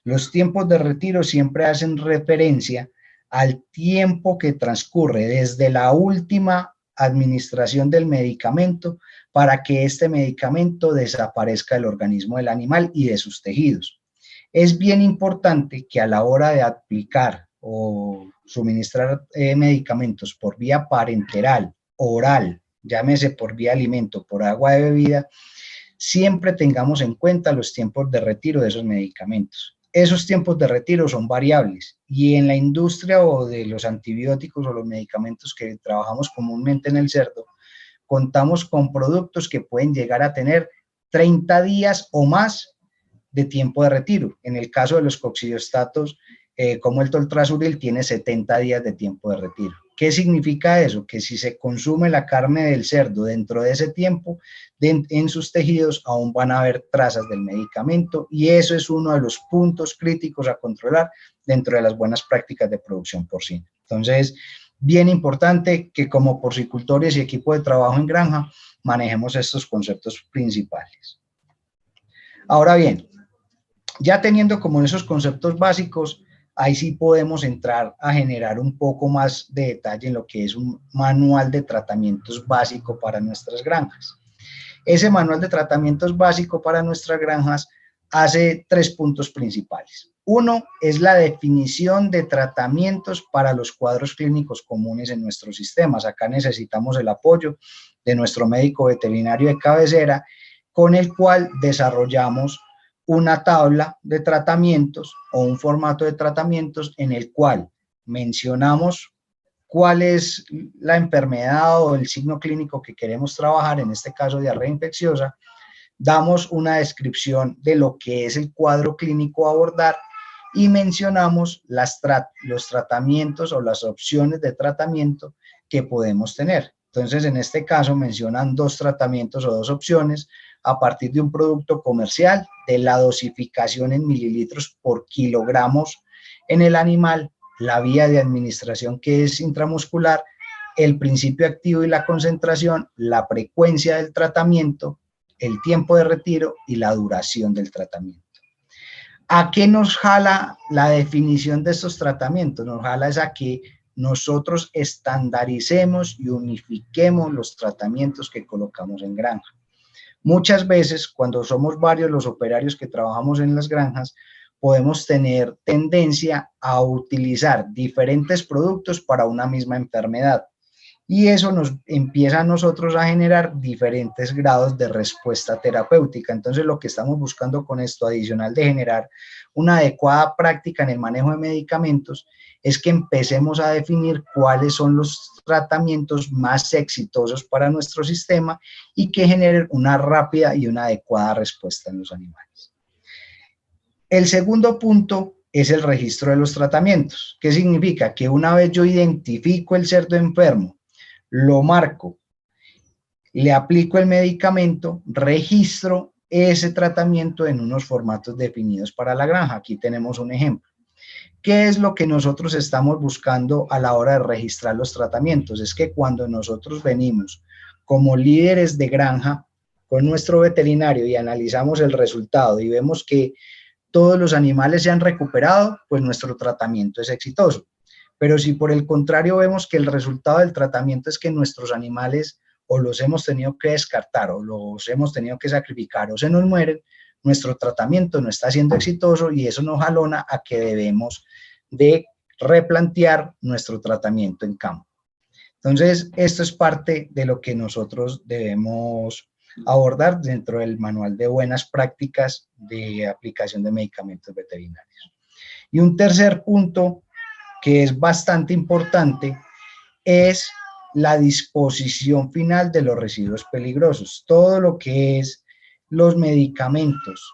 Los tiempos de retiro siempre hacen referencia al tiempo que transcurre desde la última administración del medicamento para que este medicamento desaparezca del organismo del animal y de sus tejidos. Es bien importante que a la hora de aplicar o suministrar medicamentos por vía parenteral, oral, llámese por vía alimento, por agua de bebida, siempre tengamos en cuenta los tiempos de retiro de esos medicamentos. Esos tiempos de retiro son variables y en la industria o de los antibióticos o los medicamentos que trabajamos comúnmente en el cerdo, contamos con productos que pueden llegar a tener 30 días o más de tiempo de retiro. En el caso de los coccidiostatos, como el toltrazuril, tiene 70 días de tiempo de retiro. ¿Qué significa eso? Que si se consume la carne del cerdo dentro de ese tiempo, en sus tejidos aún van a haber trazas del medicamento, y eso es uno de los puntos críticos a controlar dentro de las buenas prácticas de producción porcina. Entonces, bien importante que como porcicultores y equipo de trabajo en granja manejemos estos conceptos principales. Ahora bien, ya teniendo como esos conceptos básicos, ahí sí podemos entrar a generar un poco más de detalle en lo que es un manual de tratamientos básico para nuestras granjas. Ese manual de tratamientos básico para nuestras granjas hace 3 puntos principales. Uno es la definición de tratamientos para los cuadros clínicos comunes en nuestros sistemas. Acá necesitamos el apoyo de nuestro médico veterinario de cabecera, con el cual desarrollamos una tabla de tratamientos o un formato de tratamientos en el cual mencionamos cuál es la enfermedad o el signo clínico que queremos trabajar, en este caso diarrea infecciosa, damos una descripción de lo que es el cuadro clínico a abordar y mencionamos los tratamientos o las opciones de tratamiento que podemos tener. Entonces, en este caso mencionan 2 tratamientos o 2 opciones a partir de un producto comercial, de la dosificación en mililitros por kilogramos en el animal, la vía de administración que es intramuscular, el principio activo y la concentración, la frecuencia del tratamiento, el tiempo de retiro y la duración del tratamiento. ¿A qué nos jala la definición de estos tratamientos? Nos jala es a que nosotros estandaricemos y unifiquemos los tratamientos que colocamos en granja. Muchas veces, cuando somos varios los operarios que trabajamos en las granjas, podemos tener tendencia a utilizar diferentes productos para una misma enfermedad. Y eso nos empieza a nosotros a generar diferentes grados de respuesta terapéutica. Entonces, lo que estamos buscando con esto, adicional de generar una adecuada práctica en el manejo de medicamentos, es que empecemos a definir cuáles son los tratamientos más exitosos para nuestro sistema y que generen una rápida y una adecuada respuesta en los animales. El segundo punto es el registro de los tratamientos. ¿Qué significa? Que una vez yo identifico el cerdo enfermo, lo marco, le aplico el medicamento, registro ese tratamiento en unos formatos definidos para la granja. Aquí tenemos un ejemplo. ¿Qué es lo que nosotros estamos buscando a la hora de registrar los tratamientos? Es que cuando nosotros venimos como líderes de granja con nuestro veterinario y analizamos el resultado y vemos que todos los animales se han recuperado, pues nuestro tratamiento es exitoso. Pero si por el contrario vemos que el resultado del tratamiento es que nuestros animales o los hemos tenido que descartar o los hemos tenido que sacrificar o se nos mueren, nuestro tratamiento no está siendo exitoso y eso nos jalona a que debemos de replantear nuestro tratamiento en campo. Entonces, esto es parte de lo que nosotros debemos abordar dentro del manual de buenas prácticas de aplicación de medicamentos veterinarios. Y un tercer punto que es bastante importante es la disposición final de los residuos peligrosos. Todo lo que es los medicamentos,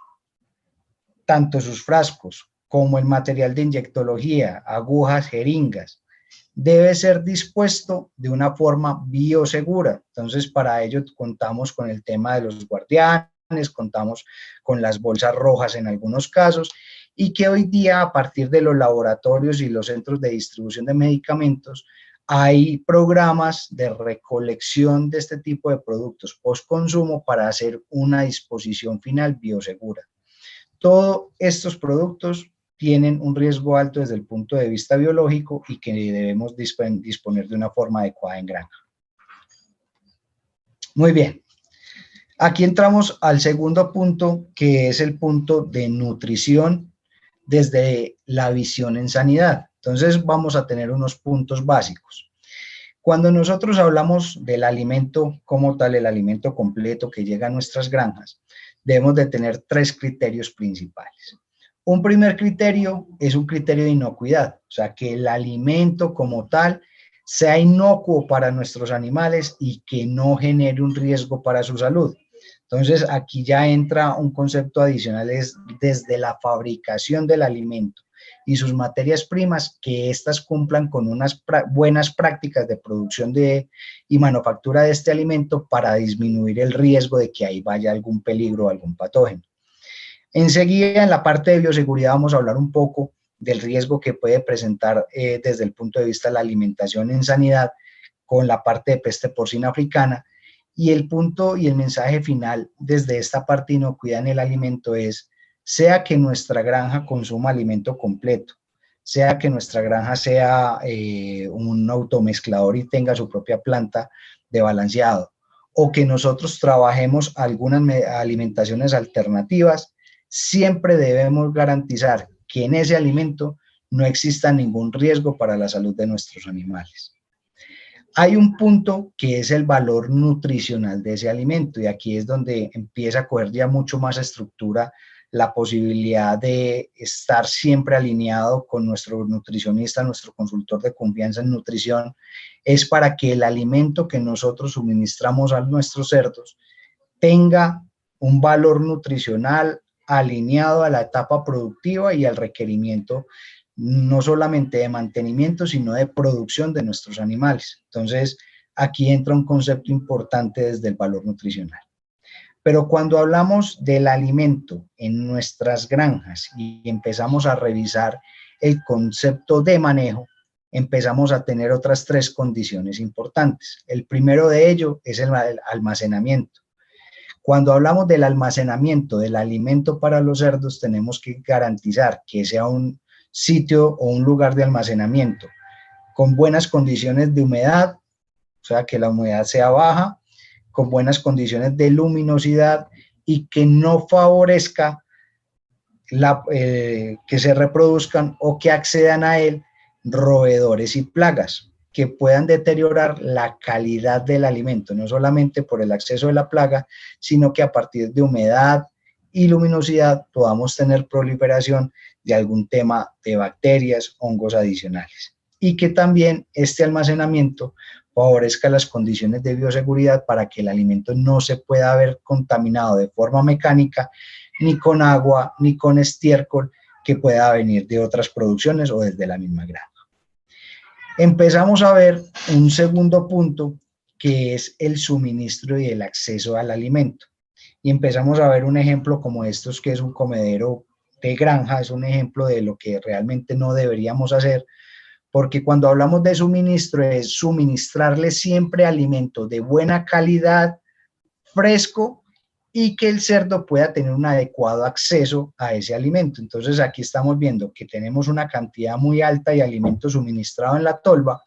tanto sus frascos como el material de inyectología, agujas, jeringas, debe ser dispuesto de una forma biosegura. Entonces, para ello contamos con el tema de los guardianes, contamos con las bolsas rojas en algunos casos, y que hoy día, a partir de los laboratorios y los centros de distribución de medicamentos, hay programas de recolección de este tipo de productos post-consumo para hacer una disposición final biosegura. Todos estos productos tienen un riesgo alto desde el punto de vista biológico y que debemos disponer de una forma adecuada en granja. Muy bien. Aquí entramos al segundo punto, que es el punto de nutrición desde la visión en sanidad. Entonces vamos a tener unos puntos básicos. Cuando nosotros hablamos del alimento como tal, el alimento completo que llega a nuestras granjas, debemos de tener 3 criterios principales. Un primer criterio es un criterio de inocuidad, o sea, que el alimento como tal sea inocuo para nuestros animales y que no genere un riesgo para su salud. Entonces, aquí ya entra un concepto adicional, es desde la fabricación del alimento y sus materias primas, que éstas cumplan con unas buenas prácticas de producción y manufactura de este alimento para disminuir el riesgo de que ahí vaya algún peligro o algún patógeno. Enseguida, en la parte de bioseguridad, vamos a hablar un poco del riesgo que puede presentar desde el punto de vista de la alimentación en sanidad con la parte de peste porcina africana. Y el punto y el mensaje final desde esta parte de inocuidad en el alimento es, sea que nuestra granja consuma alimento completo, sea que nuestra granja sea un automezclador y tenga su propia planta de balanceado, o que nosotros trabajemos algunas alimentaciones alternativas, siempre debemos garantizar que en ese alimento no exista ningún riesgo para la salud de nuestros animales. Hay un punto que es el valor nutricional de ese alimento y aquí es donde empieza a coger ya mucho más estructura la posibilidad de estar siempre alineado con nuestro nutricionista, nuestro consultor de confianza en nutrición, es para que el alimento que nosotros suministramos a nuestros cerdos tenga un valor nutricional alineado a la etapa productiva y al requerimiento no solamente de mantenimiento, sino de producción de nuestros animales. Entonces, aquí entra un concepto importante desde el valor nutricional. Pero cuando hablamos del alimento en nuestras granjas y empezamos a revisar el concepto de manejo, empezamos a tener otras 3 condiciones importantes. El primero de ello es el almacenamiento. Cuando hablamos del almacenamiento del alimento para los cerdos, tenemos que garantizar que sea un sitio o un lugar de almacenamiento con buenas condiciones de humedad, o sea, que la humedad sea baja, con buenas condiciones de luminosidad y que no favorezca que se reproduzcan o que accedan a él roedores y plagas que puedan deteriorar la calidad del alimento, no solamente por el acceso de la plaga, sino que a partir de humedad y luminosidad podamos tener proliferación de algún tema de bacterias, hongos adicionales. Y que también este almacenamiento favorezca las condiciones de bioseguridad para que el alimento no se pueda haber contaminado de forma mecánica, ni con agua, ni con estiércol que pueda venir de otras producciones o desde la misma granja. Empezamos a ver un segundo punto que es el suministro y el acceso al alimento. Y empezamos a ver un ejemplo como estos, que es un comedero de granja, es un ejemplo de lo que realmente no deberíamos hacer, porque cuando hablamos de suministro es suministrarle siempre alimento de buena calidad, fresco, y que el cerdo pueda tener un adecuado acceso a ese alimento. Entonces aquí estamos viendo que tenemos una cantidad muy alta de alimento suministrado en la tolva,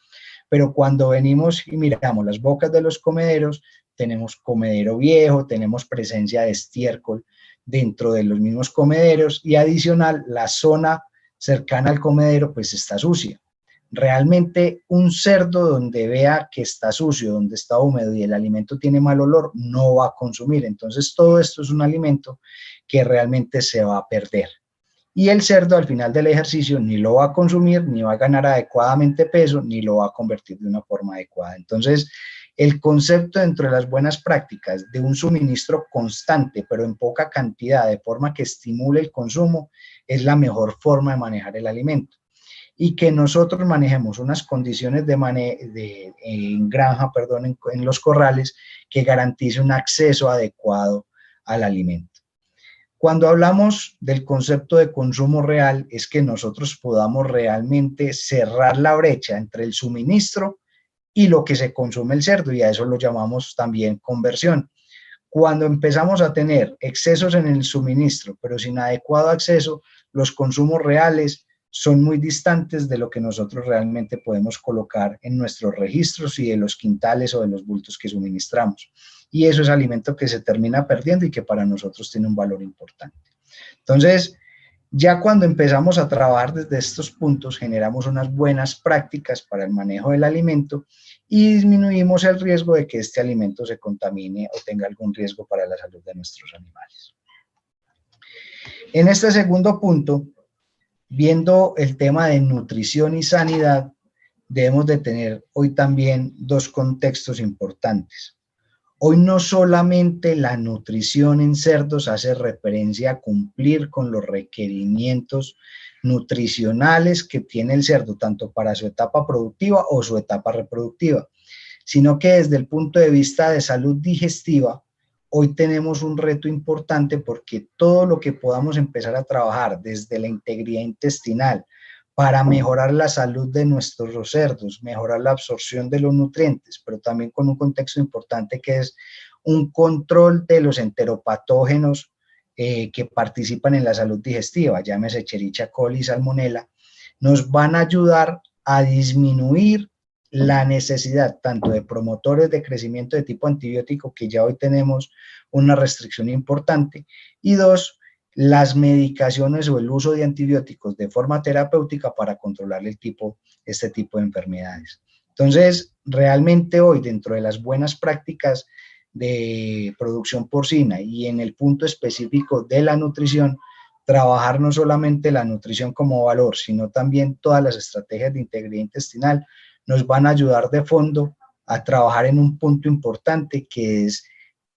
pero cuando venimos y miramos las bocas de los comederos, tenemos comedero viejo, tenemos presencia de estiércol dentro de los mismos comederos y adicional la zona cercana al comedero pues está sucia. Realmente un cerdo donde vea que está sucio, donde está húmedo y el alimento tiene mal olor, no va a consumir. Entonces todo esto es un alimento que realmente se va a perder. Y el cerdo al final del ejercicio ni lo va a consumir, ni va a ganar adecuadamente peso, ni lo va a convertir de una forma adecuada. Entonces el concepto dentro de las buenas prácticas de un suministro constante, pero en poca cantidad, de forma que estimule el consumo, es la mejor forma de manejar el alimento. Y que nosotros manejemos unas condiciones en granja, en los corrales, que garantice un acceso adecuado al alimento. Cuando hablamos del concepto de consumo real, es que nosotros podamos realmente cerrar la brecha entre el suministro y lo que se consume el cerdo, y a eso lo llamamos también conversión. Cuando empezamos a tener excesos en el suministro, pero sin adecuado acceso, los consumos reales son muy distantes de lo que nosotros realmente podemos colocar en nuestros registros y de los quintales o de los bultos que suministramos. Y eso es alimento que se termina perdiendo y que para nosotros tiene un valor importante. Entonces, ya cuando empezamos a trabajar desde estos puntos, generamos unas buenas prácticas para el manejo del alimento y disminuimos el riesgo de que este alimento se contamine o tenga algún riesgo para la salud de nuestros animales. En este segundo punto, viendo el tema de nutrición y sanidad, debemos de tener hoy también 2 contextos importantes. Hoy no solamente la nutrición en cerdos hace referencia a cumplir con los requerimientos nutricionales que tiene el cerdo, tanto para su etapa productiva o su etapa reproductiva, sino que desde el punto de vista de salud digestiva, hoy tenemos un reto importante porque todo lo que podamos empezar a trabajar desde la integridad intestinal para mejorar la salud de nuestros cerdos, mejorar la absorción de los nutrientes, pero también con un contexto importante que es un control de los enteropatógenos que participan en la salud digestiva, llámese Escherichia coli y Salmonella, nos van a ayudar a disminuir la necesidad tanto de promotores de crecimiento de tipo antibiótico, que ya hoy tenemos una restricción importante, y 2, las medicaciones o el uso de antibióticos de forma terapéutica para controlar este tipo de enfermedades. Entonces, realmente hoy dentro de las buenas prácticas de producción porcina y en el punto específico de la nutrición, trabajar no solamente la nutrición como valor, sino también todas las estrategias de integridad intestinal nos van a ayudar de fondo a trabajar en un punto importante que es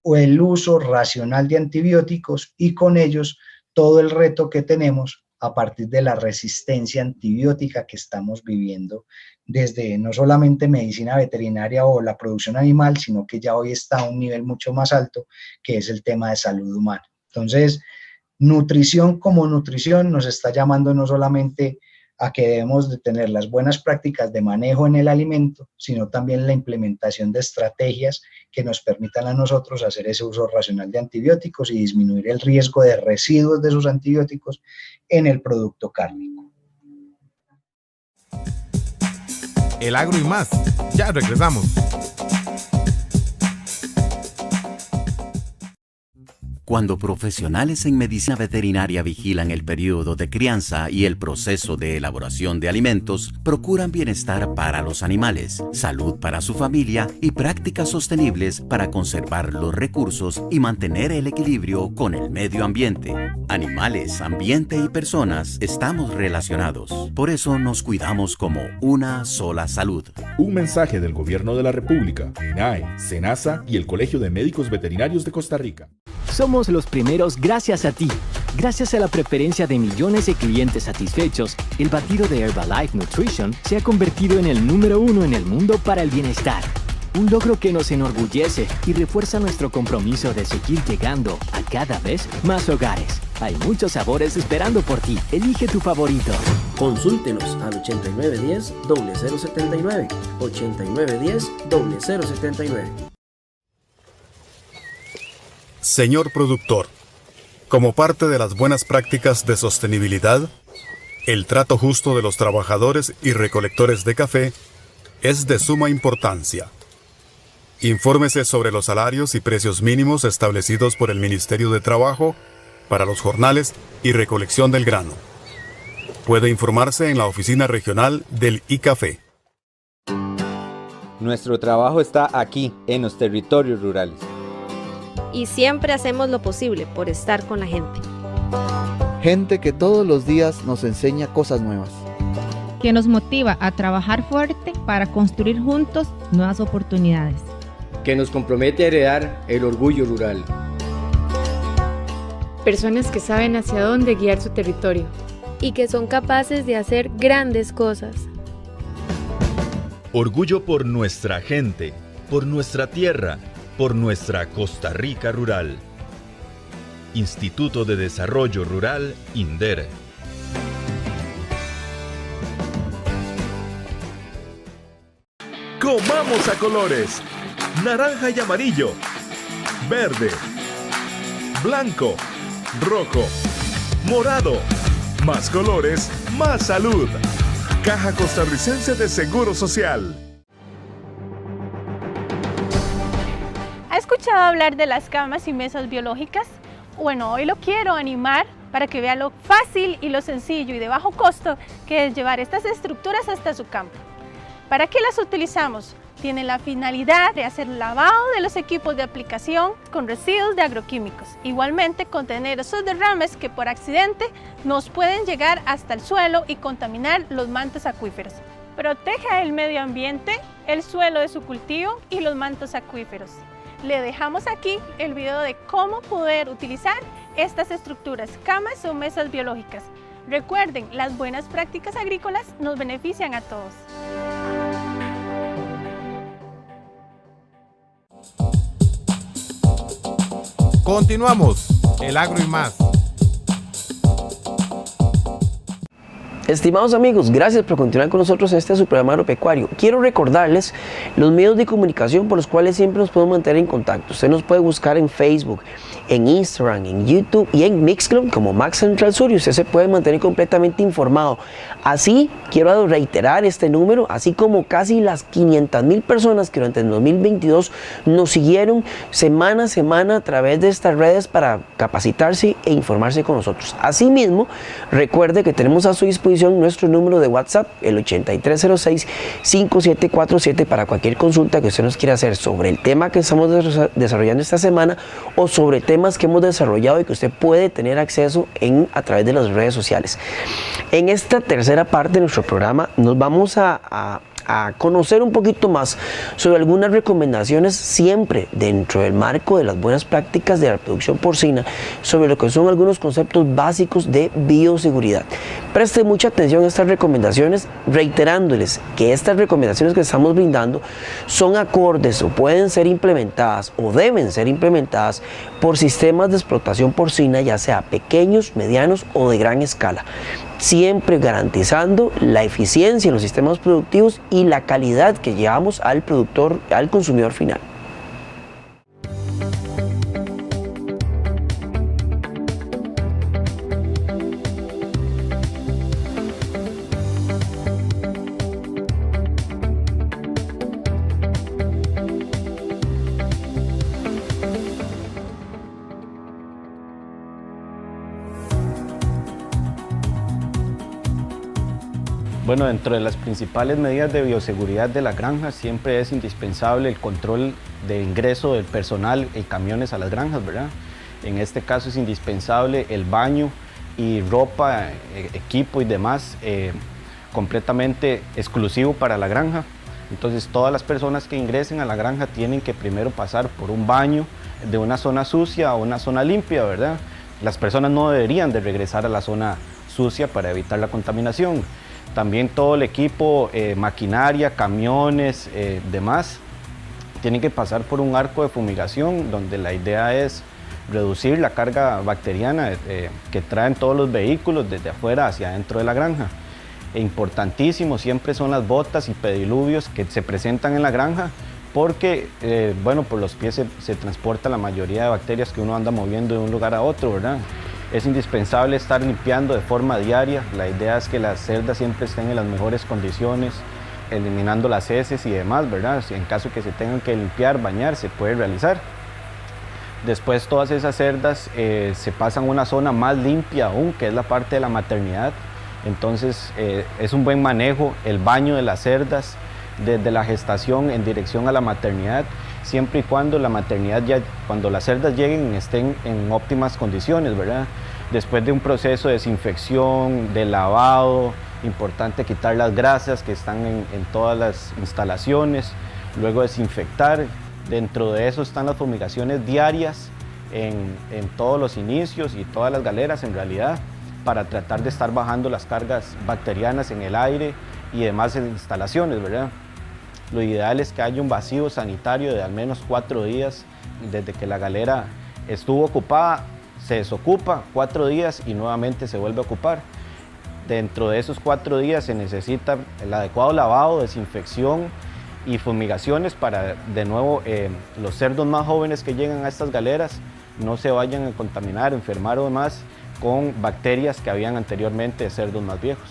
el uso racional de antibióticos y con ellos todo el reto que tenemos a partir de la resistencia antibiótica que estamos viviendo desde no solamente medicina veterinaria o la producción animal, sino que ya hoy está a un nivel mucho más alto, que es el tema de salud humana. Entonces, nutrición como nutrición nos está llamando no solamente a que debemos de tener las buenas prácticas de manejo en el alimento, sino también la implementación de estrategias que nos permitan a nosotros hacer ese uso racional de antibióticos y disminuir el riesgo de residuos de esos antibióticos en el producto cárnico. El Agro y más, ya regresamos. Cuando profesionales en medicina veterinaria vigilan el periodo de crianza y el proceso de elaboración de alimentos, procuran bienestar para los animales, salud para su familia y prácticas sostenibles para conservar los recursos y mantener el equilibrio con el medio ambiente. Animales, ambiente y personas estamos relacionados. Por eso nos cuidamos como una sola salud. Un mensaje del Gobierno de la República, MINAE, SENASA y el Colegio de Médicos Veterinarios de Costa Rica. Somos los primeros gracias a ti. Gracias a la preferencia de millones de clientes satisfechos, el batido de Herbalife Nutrition se ha convertido en el número 1 en el mundo para el bienestar. Un logro que nos enorgullece y refuerza nuestro compromiso de seguir llegando a cada vez más hogares. Hay muchos sabores esperando por ti. Elige tu favorito. Consúltenos al 8910-0079. 8910-0079. Señor productor, como parte de las buenas prácticas de sostenibilidad, el trato justo de los trabajadores y recolectores de café es de suma importancia. Infórmese sobre los salarios y precios mínimos establecidos por el Ministerio de Trabajo para los jornales y recolección del grano. Puede informarse en la oficina regional del ICAFE. Nuestro trabajo está aquí, en los territorios rurales. Y siempre hacemos lo posible por estar con la gente. Gente que todos los días nos enseña cosas nuevas. Que nos motiva a trabajar fuerte para construir juntos nuevas oportunidades. Que nos compromete a heredar el orgullo rural. Personas que saben hacia dónde guiar su territorio. Y que son capaces de hacer grandes cosas. Orgullo por nuestra gente, por nuestra tierra, por nuestra Costa Rica rural. Instituto de Desarrollo Rural, INDER. Comamos a colores. Naranja y amarillo. Verde. Blanco. Rojo. Morado. Más colores, más salud. Caja Costarricense de Seguro Social. ¿Ha escuchado hablar de las camas y mesas biológicas? Bueno, hoy lo quiero animar para que vea lo fácil y lo sencillo y de bajo costo que es llevar estas estructuras hasta su campo. ¿Para qué las utilizamos? Tienen la finalidad de hacer lavado de los equipos de aplicación con residuos de agroquímicos. Igualmente contener esos derrames que por accidente nos pueden llegar hasta el suelo y contaminar los mantos acuíferos. Proteja el medio ambiente, el suelo de su cultivo y los mantos acuíferos. Le dejamos aquí el video de cómo poder utilizar estas estructuras, camas o mesas biológicas. Recuerden, las buenas prácticas agrícolas nos benefician a todos. Continuamos, el Agro y más. Estimados amigos, gracias por continuar con nosotros en este su programa agropecuario. Quiero recordarles los medios de comunicación por los cuales siempre nos podemos mantener en contacto. Usted nos puede buscar en Facebook, en Instagram, en YouTube y en Mixcloud como Max Central Sur y usted se puede mantener completamente informado. Así, quiero reiterar este número, así como casi las 500,000 personas que durante el 2022 nos siguieron semana a semana a través de estas redes para capacitarse e informarse con nosotros. Asimismo, recuerde que tenemos a su disposición nuestro número de WhatsApp, el 8306-5747 para cualquier consulta que usted nos quiera hacer sobre el tema que estamos desarrollando esta semana o sobre temas que hemos desarrollado y que usted puede tener acceso a través de las redes sociales. En esta tercera parte de nuestro programa nos vamos a a conocer un poquito más sobre algunas recomendaciones siempre dentro del marco de las buenas prácticas de la producción porcina, sobre lo que son algunos conceptos básicos de bioseguridad. Preste mucha atención a estas recomendaciones, reiterándoles que estas recomendaciones que estamos brindando son acordes o pueden ser implementadas o deben ser implementadas por sistemas de explotación porcina, ya sea pequeños, medianos o de gran escala, siempre garantizando la eficiencia en los sistemas productivos y la calidad que llevamos al productor, al consumidor final. Bueno, dentro de las principales medidas de bioseguridad de la granja siempre es indispensable el control de ingreso del personal y camiones a las granjas, ¿verdad? En este caso es indispensable el baño y ropa, equipo y demás completamente exclusivo para la granja. Entonces todas las personas que ingresen a la granja tienen que primero pasar por un baño de una zona sucia a una zona limpia, ¿verdad? Las personas no deberían de regresar a la zona sucia para evitar la contaminación. También todo el equipo, maquinaria, camiones, demás, tienen que pasar por un arco de fumigación donde la idea es reducir la carga bacteriana que traen todos los vehículos desde afuera hacia adentro de la granja. E importantísimo siempre son las botas y pediluvios que se presentan en la granja porque, bueno, por los pies se transporta la mayoría de bacterias que uno anda moviendo de un lugar a otro, ¿verdad? Es indispensable estar limpiando de forma diaria. La idea es que las cerdas siempre estén en las mejores condiciones, eliminando las heces y demás, ¿verdad? Si en caso que se tengan que limpiar, bañar, se puede realizar. Después todas esas cerdas se pasan a una zona más limpia aún, que es la parte de la maternidad. Entonces es un buen manejo el baño de las cerdas desde la gestación en dirección a la maternidad, siempre y cuando la maternidad cuando las cerdas lleguen estén en óptimas condiciones, ¿verdad? Después de un proceso de desinfección, de lavado, importante quitar las grasas que están en todas las instalaciones, luego desinfectar. Dentro de eso están las fumigaciones diarias en todos los inicios y todas las galeras en realidad, para tratar de estar bajando las cargas bacterianas en el aire y demás en instalaciones, ¿verdad? Lo ideal es que haya un vacío sanitario de al menos 4 días desde que la galera estuvo ocupada, se desocupa 4 días y nuevamente se vuelve a ocupar. Dentro de esos 4 días se necesita el adecuado lavado, desinfección y fumigaciones para de nuevo los cerdos más jóvenes que llegan a estas galeras no se vayan a contaminar, enfermar o demás con bacterias que habían anteriormente de cerdos más viejos,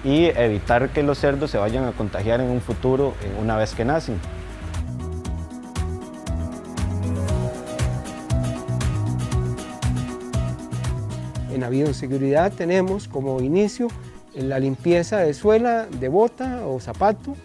y evitar que los cerdos se vayan a contagiar en un futuro una vez que nacen. En la bioseguridad tenemos como inicio la limpieza de suela, de bota o zapato,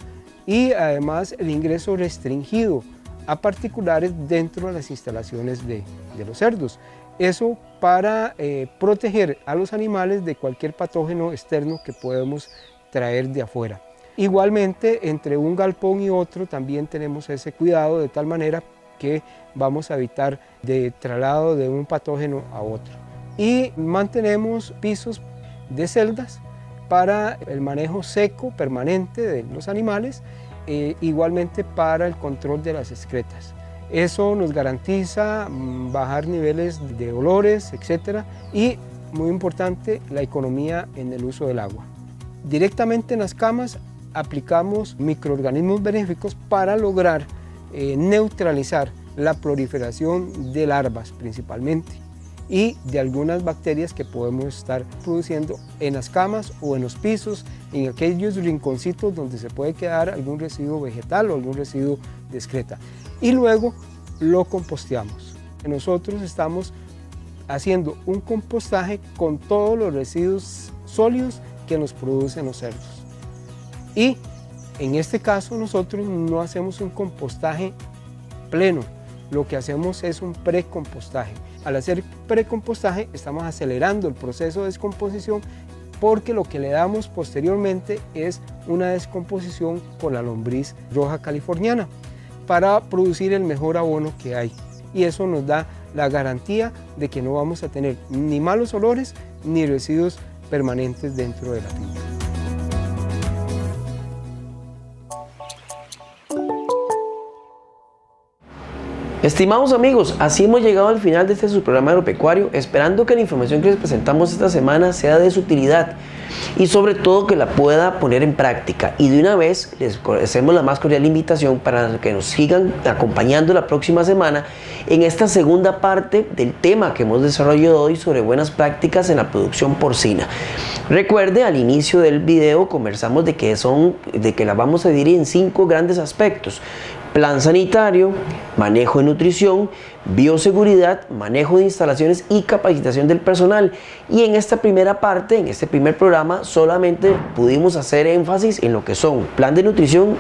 y además el ingreso restringido a particulares dentro de las instalaciones de los cerdos. Eso para proteger a los animales de cualquier patógeno externo que podemos traer de afuera. Igualmente, entre un galpón y otro también tenemos ese cuidado de tal manera que vamos a evitar de traslado de un patógeno a otro. Y mantenemos pisos de celdas para el manejo seco permanente de los animales, igualmente para el control de las excretas. Eso nos garantiza bajar niveles de olores, etc. Y, muy importante, la economía en el uso del agua. Directamente en las camas aplicamos microorganismos benéficos para lograr neutralizar la proliferación de larvas principalmente y de algunas bacterias que podemos estar produciendo en las camas o en los pisos, en aquellos rinconcitos donde se puede quedar algún residuo vegetal o algún residuo de excreta. Y luego lo composteamos. Nosotros estamos haciendo un compostaje con todos los residuos sólidos que nos producen los cerdos. Y en este caso nosotros no hacemos un compostaje pleno, lo que hacemos es un precompostaje. Al hacer precompostaje estamos acelerando el proceso de descomposición porque lo que le damos posteriormente es una descomposición con la lombriz roja californiana para producir el mejor abono que hay. Y eso nos da la garantía de que no vamos a tener ni malos olores ni residuos permanentes dentro de la finca. Estimados amigos, así hemos llegado al final de este subprograma agropecuario, esperando que la información que les presentamos esta semana sea de su utilidad y sobre todo que la pueda poner en práctica. Y de una vez les hacemos la más cordial invitación para que nos sigan acompañando la próxima semana en esta segunda parte del tema que hemos desarrollado hoy sobre buenas prácticas en la producción porcina. Recuerde, al inicio del video conversamos de que la vamos a dividir en 5 grandes aspectos: plan sanitario, manejo de nutrición, bioseguridad, manejo de instalaciones y capacitación del personal. Y en esta primera parte, en este primer programa, solamente pudimos hacer énfasis en lo que son plan de nutrición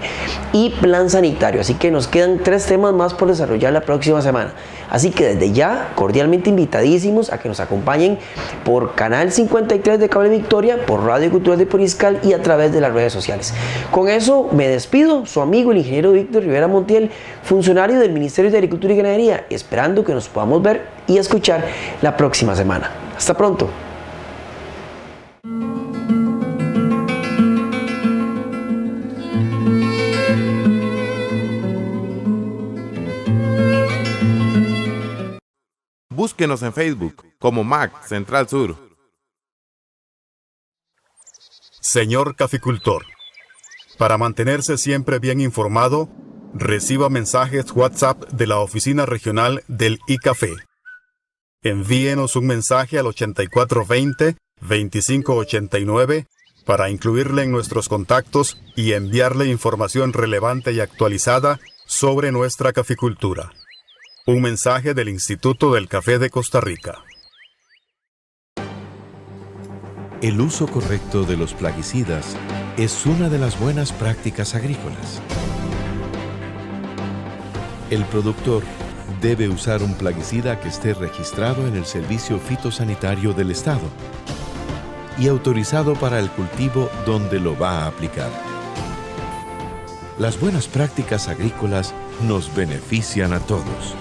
y plan sanitario. Así que nos quedan 3 temas más por desarrollar la próxima semana. Así que desde ya, cordialmente invitadísimos a que nos acompañen por Canal 53 de Cable Victoria, por Radio Cultural de Puriscal y a través de las redes sociales. Con eso me despido, su amigo el ingeniero Víctor Rivera Montiel, funcionario del Ministerio de Agricultura y Ganadería, esperando que nos podamos ver y escuchar la próxima semana. Hasta pronto. Búsquenos en Facebook como MAC Central Sur. Señor caficultor, para mantenerse siempre bien informado, reciba mensajes WhatsApp de la oficina regional del ICAFE. Envíenos un mensaje al 8420-2589 para incluirle en nuestros contactos y enviarle información relevante y actualizada sobre nuestra caficultura. Un mensaje del Instituto del Café de Costa Rica. El uso correcto de los plaguicidas es una de las buenas prácticas agrícolas. El productor debe usar un plaguicida que esté registrado en el Servicio Fitosanitario del Estado y autorizado para el cultivo donde lo va a aplicar. Las buenas prácticas agrícolas nos benefician a todos.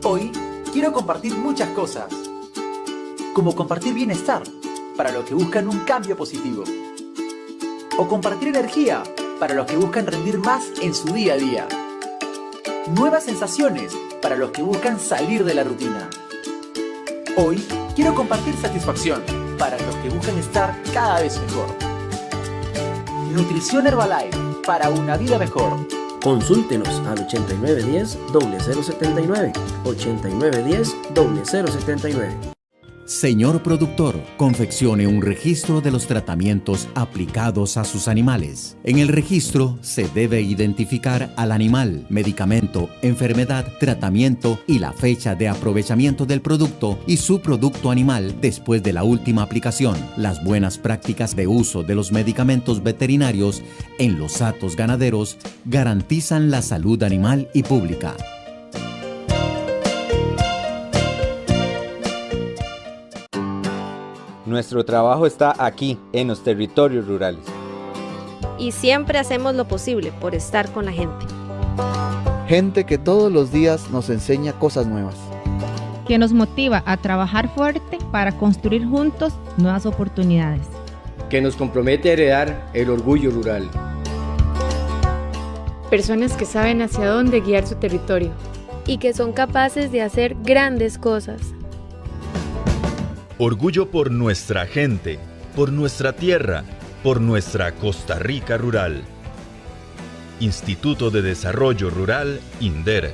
Hoy quiero compartir muchas cosas, como compartir bienestar para los que buscan un cambio positivo, o compartir energía para los que buscan rendir más en su día a día, nuevas sensaciones para los que buscan salir de la rutina. Hoy quiero compartir satisfacción para los que buscan estar cada vez mejor. Nutrición Herbalife para una vida mejor. Consúltenos al 8910-0079, 8910-0079. Señor productor, confeccione un registro de los tratamientos aplicados a sus animales. En el registro se debe identificar al animal, medicamento, enfermedad, tratamiento y la fecha de aprovechamiento del producto y su producto animal después de la última aplicación. Las buenas prácticas de uso de los medicamentos veterinarios en los hatos ganaderos garantizan la salud animal y pública. Nuestro trabajo está aquí, en los territorios rurales. Y siempre hacemos lo posible por estar con la gente. Gente que todos los días nos enseña cosas nuevas. Que nos motiva a trabajar fuerte para construir juntos nuevas oportunidades. Que nos compromete a heredar el orgullo rural. Personas que saben hacia dónde guiar su territorio. Y que son capaces de hacer grandes cosas. Orgullo por nuestra gente, por nuestra tierra, por nuestra Costa Rica rural. Instituto de Desarrollo Rural, INDER.